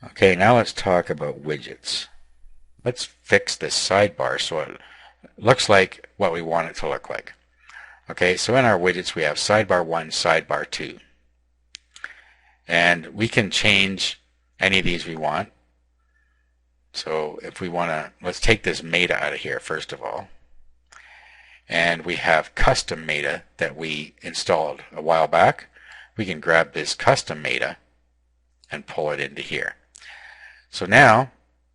Okay, now let's talk about widgets. Let's fix this sidebar so it looks like what we want it to look like. Okay, so in our widgets we have sidebar 1, sidebar 2. And we can change any of these we want. So if we want to, let's take this meta out of here first of all. And we have custom meta that we installed a while back. We can grab this custom meta and pull it into here. So now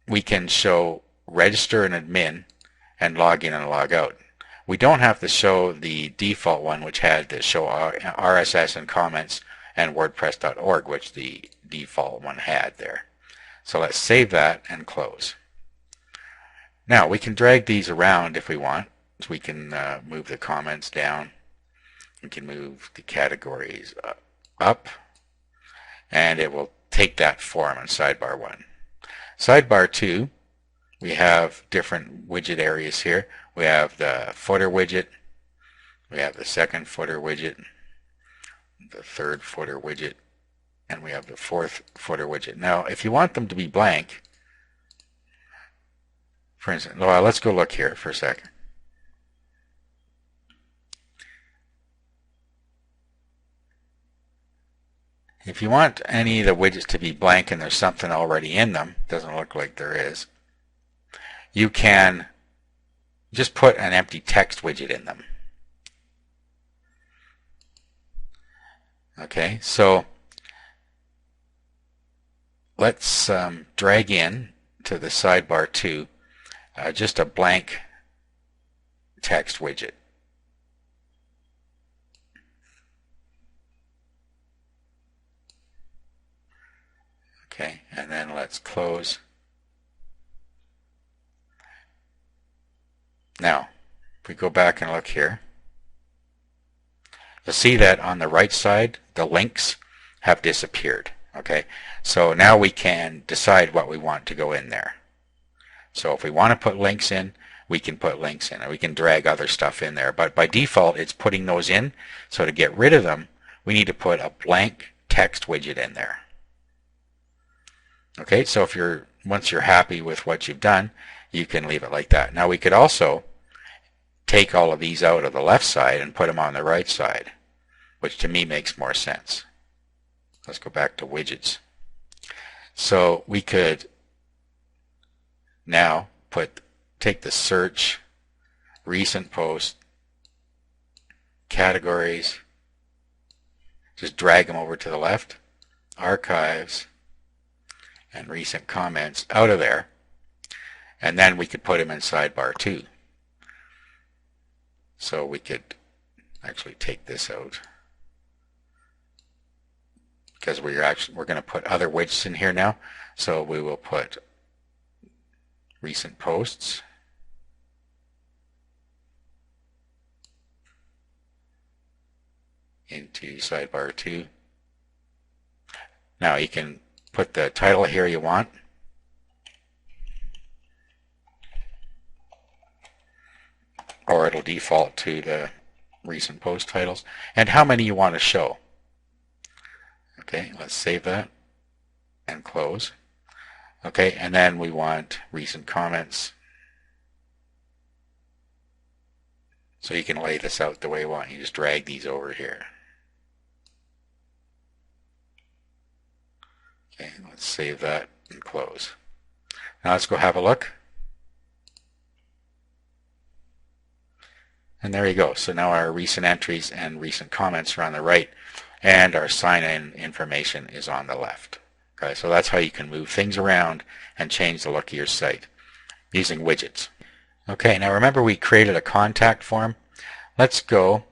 we can show register an admin and log in and log out. We don't have to show the default one, which had to show RSS and comments and WordPress.org, which the default one had there. So let's save that and close. Now we can drag these around if we want. So we can move the comments down. We can move the categories up, and it will take that form in sidebar 1. Sidebar 2, we have different widget areas here. We have the footer widget, we have the second footer widget, the third footer widget, and we have the fourth footer widget. Now, if you want them to be blank, for instance, well, let's go look here for a second. If you want any of the widgets to be blank and there's something already in them, doesn't look like there is, you can just put an empty text widget in them. Okay, so let's drag in to the sidebar 2 just a blank text widget. Okay, and then let's close. Now, if we go back and look here, you'll see that on the right side, the links have disappeared. Okay, so now we can decide what we want to go in there. So if we want to put links in, we can put links in, and we can drag other stuff in there. But by default, it's putting those in. So to get rid of them, we need to put a blank text widget in there. Okay, so if once you're happy with what you've done, you can leave it like that. Now we could also take all of these out of the left side and put them on the right side, which to me makes more sense. Let's go back to widgets. So we could now take the search, recent post, categories, just drag them over to the left, archives, and recent comments out of there, and then we could put them in sidebar 2. So we could actually take this out because we're going to put other widgets in here now. So we will put recent posts, into sidebar 2. Now you can put the title here you want. Or it'll default to the recent post titles, and how many you want to show. Okay, let's save that and close. Okay, and then we want recent comments. So you can lay this out the way you want. You just drag these over here. Okay, let's save that and close. Now let's go have a look. And there you go. So now our recent entries and recent comments are on the right, and our sign-in information is on the left. Okay, so that's how you can move things around and change the look of your site using widgets. Okay, now remember we created a contact form. Let's go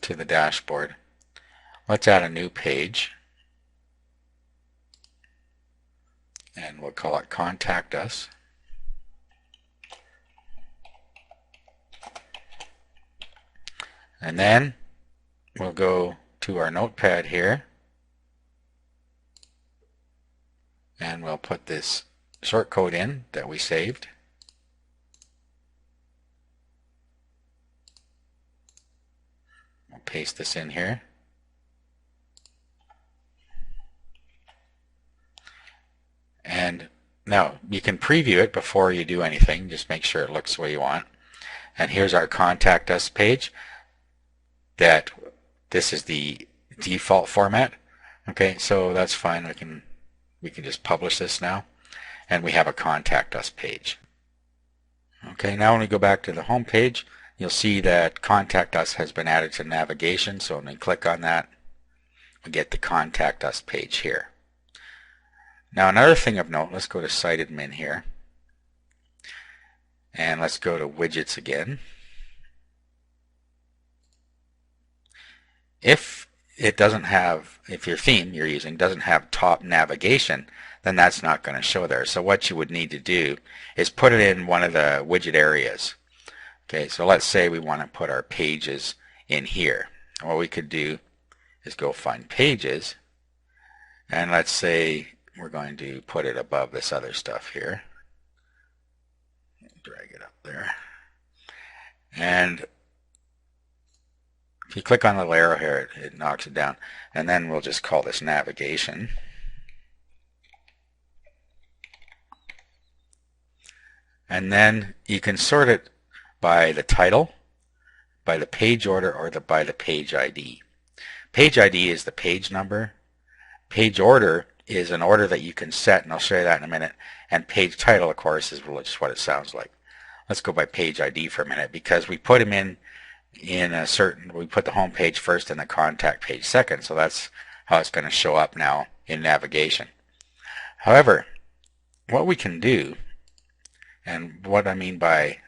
to the dashboard. Let's add a new page, and we'll call it Contact Us. And then we'll go to our notepad here, and we'll put this shortcode in that we saved. We'll paste this in here. And now you can preview it before you do anything. Just make sure it looks the way you want. And here's our Contact Us page. This is the default format. Okay, so that's fine. We can just publish this now, and we have a Contact Us page. Okay, now when we go back to the home page, you'll see that Contact Us has been added to navigation. So when we click on that, we get the Contact Us page here. Now another thing of note, let's go to Site Admin here, and let's go to Widgets again. If your theme you're using doesn't have top navigation, then that's not going to show there. So what you would need to do is put it in one of the widget areas. Okay, so let's say we want to put our pages in here. What we could do is go find pages, and let's say we're going to put it above this other stuff here. Drag it up there. And if you click on the little arrow here, it knocks it down. And then we'll just call this navigation. And then you can sort it by the title, by the page order, or by the page ID. Page ID is the page number. Page order is an order that you can set, and I'll show you that in a minute. And page title, of course, is just what it sounds like. Let's go by page ID for a minute, because we put them in we put the home page first and the contact page second, so that's how it's going to show up now in navigation. However, what we can do, and what I mean by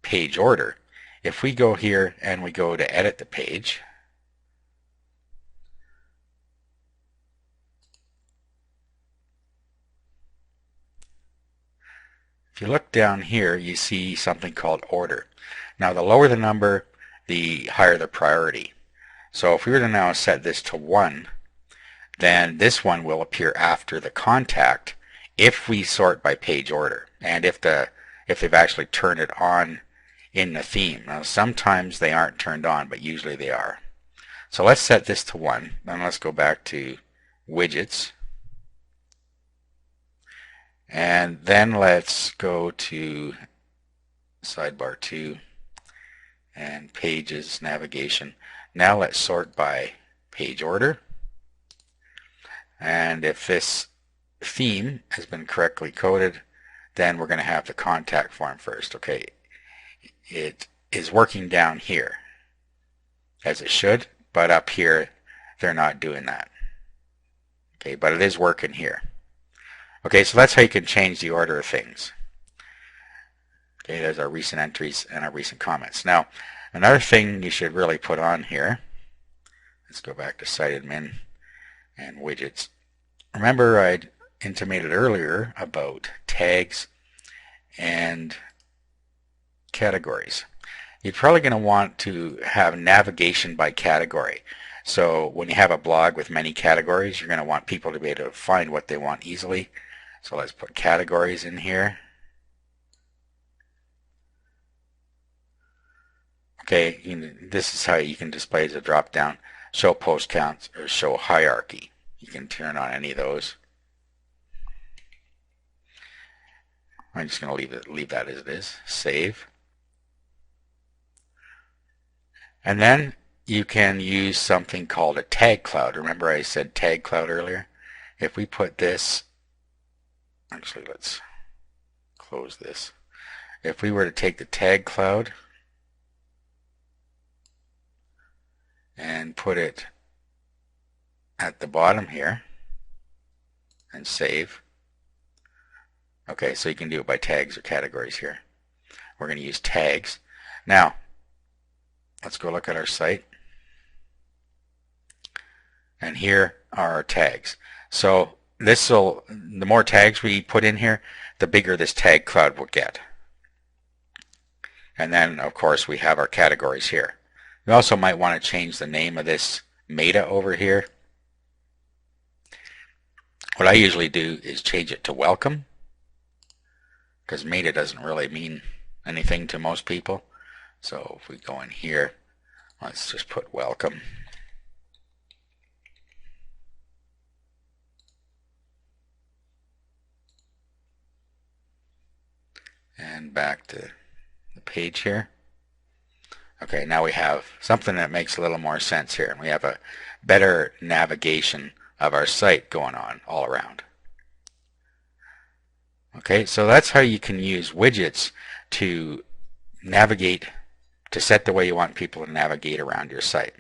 page order, if we go here and we go to edit the page, if you look down here, you see something called order. Now the lower the number, the higher the priority. So if we were to now set this to 1, then this one will appear after the contact if we sort by page order, and if they've actually turned it on in the theme. Now sometimes they aren't turned on, but usually they are. So let's set this to 1. Then let's go back to widgets, and then let's go to sidebar 2 and pages, navigation. Now let's sort by page order, and if this theme has been correctly coded, then we're going to have the contact form first. Okay, it is working down here as it should, but up here they're not doing that. Okay, but it is working here. Okay, so that's how you can change the order of things. Okay, there's our recent entries and our recent comments. Now, another thing you should really put on here, let's go back to Site Admin and Widgets. Remember I'd intimated earlier about tags and categories. You're probably going to want to have navigation by category. So when you have a blog with many categories, you're going to want people to be able to find what they want easily. So let's put categories in here. Okay, this is how you can display as a drop down. Show post counts or show hierarchy. You can turn on any of those. I'm just going to leave that as it is. Save. And then you can use something called a tag cloud. Remember I said tag cloud earlier? If we put this, actually let's close this. If we were to take the tag cloud and put it at the bottom here and save. Okay, so you can do it by tags or categories here. We're going to use tags. Now, let's go look at our site. And here are our tags. So the more tags we put in here, the bigger this tag cloud will get. And then, of course, we have our categories here. We also might want to change the name of this meta over here. What I usually do is change it to welcome, because meta doesn't really mean anything to most people. So if we go in here, let's just put welcome. And back to the page here. Okay, now we have something that makes a little more sense here. We have a better navigation of our site going on all around. Okay, so that's how you can use widgets to navigate, to set the way you want people to navigate around your site.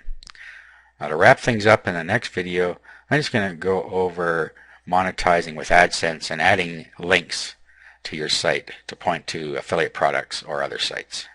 Now, to wrap things up in the next video, I'm just going to go over monetizing with AdSense and adding links to your site to point to affiliate products or other sites.